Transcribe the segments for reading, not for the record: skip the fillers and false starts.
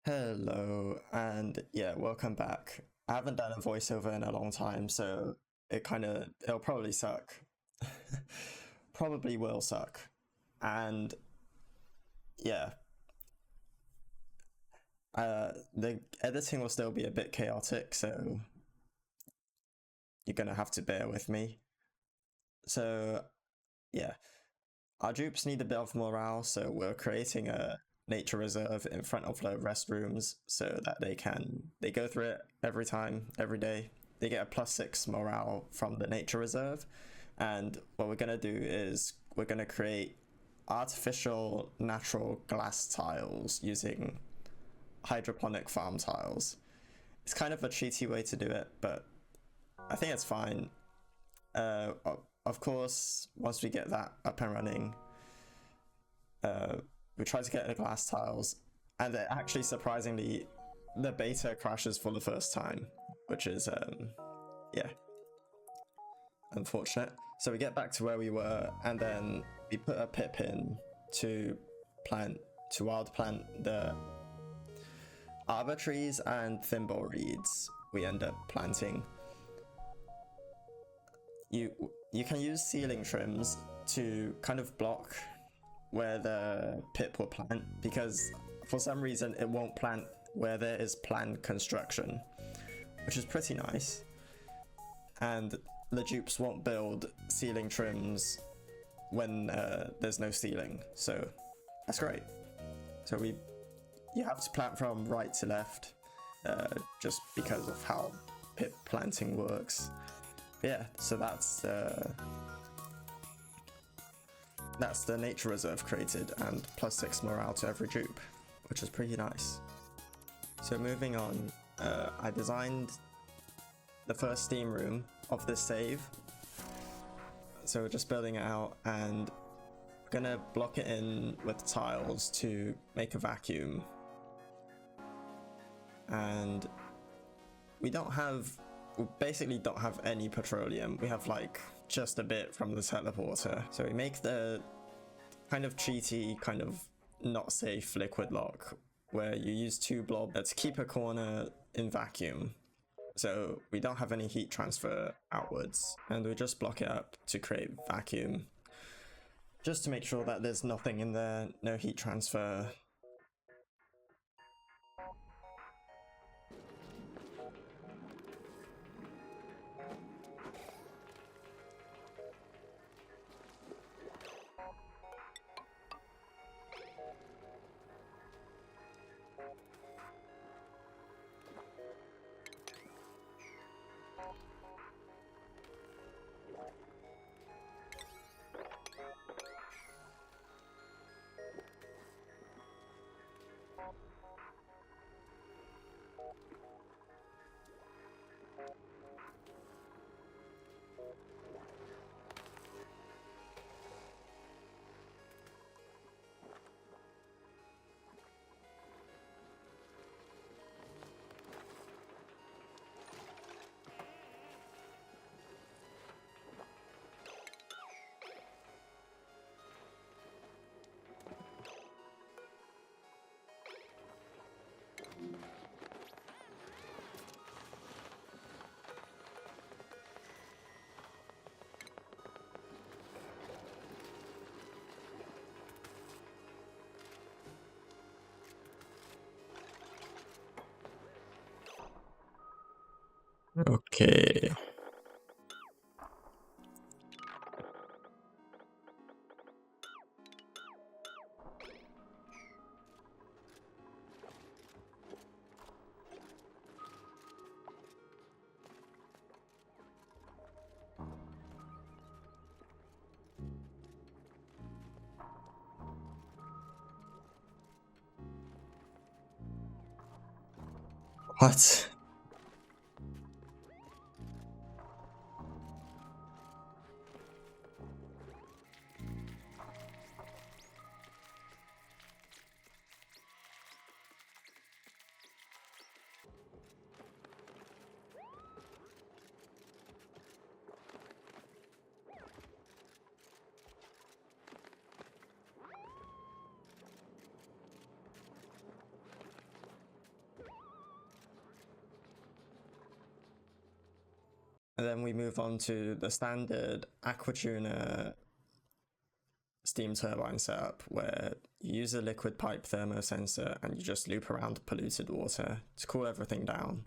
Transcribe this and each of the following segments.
Hello, and yeah, welcome back. I haven't done a voiceover in a long time, so it'll probably suck. Probably will suck. And yeah, the editing will still be a bit chaotic, so you're gonna have to bear with me. So yeah, our dupes need a bit of morale, so we're creating a nature reserve in front of the restrooms so that they go through it every time, every day. They get a +6 morale from the nature reserve. And what we're gonna do is we're gonna create artificial natural glass tiles using hydroponic farm tiles. It's kind of a cheaty way to do it, but I think it's fine. Of course, once we get that up and running, we try to get the glass tiles, and it actually surprisingly, the beta crashes for the first time, which is yeah, unfortunate. So we get back to where we were, and then we put a pip in to wild plant the arbor trees and thimble reeds we end up planting. You can use ceiling trims to kind of block where the pip will plant, because for some reason it won't plant where there is planned construction, which is pretty nice. And the dupes won't build ceiling trims when there's no ceiling, so that's great. So you have to plant from right to left, just because of how pip planting works. But yeah, so that's the nature reserve created, and +6 morale to every dupe, which is pretty nice. So moving on, I designed the first steam room of this save. So we're just building it out, and we're gonna block it in with tiles to make a vacuum. And we basically don't have any petroleum. We have like just a bit from the teleporter. So we make the kind of cheaty, kind of not safe liquid lock, where you use 2 blob to keep a corner in vacuum. So we don't have any heat transfer outwards, and we just block it up to create vacuum, just to make sure that there's nothing in there, no heat transfer. Okay. What? And then we move on to the standard aquatuner steam turbine setup, where you use a liquid pipe thermosensor and you just loop around polluted water to cool everything down.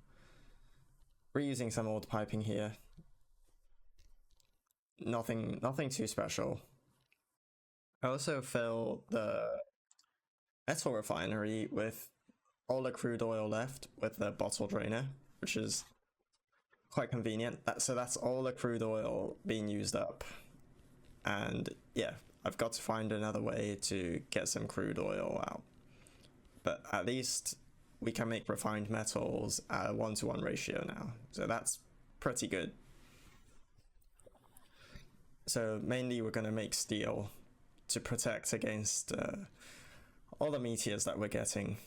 We're using some old piping here. Nothing too special. I also fill the metal refinery with all the crude oil left with the bottle drainer, which is quite convenient. So that's all the crude oil being used up. And yeah, I've got to find another way to get some crude oil out. But at least we can make refined metals at a 1-to-1 ratio now. So that's pretty good. So mainly we're going to make steel to protect against all the meteors that we're getting.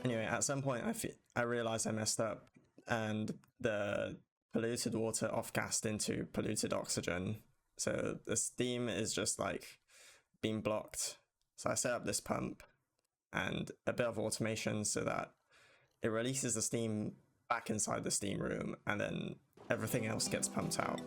Anyway, at some point I realized I messed up and the polluted water off-gassed into polluted oxygen. So the steam is just like being blocked. So I set up this pump and a bit of automation so that it releases the steam back inside the steam room and then everything else gets pumped out.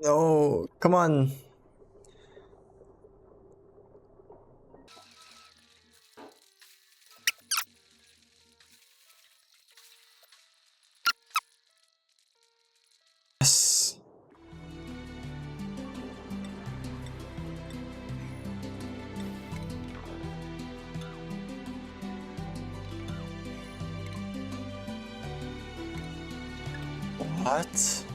No, come on. Yes. What?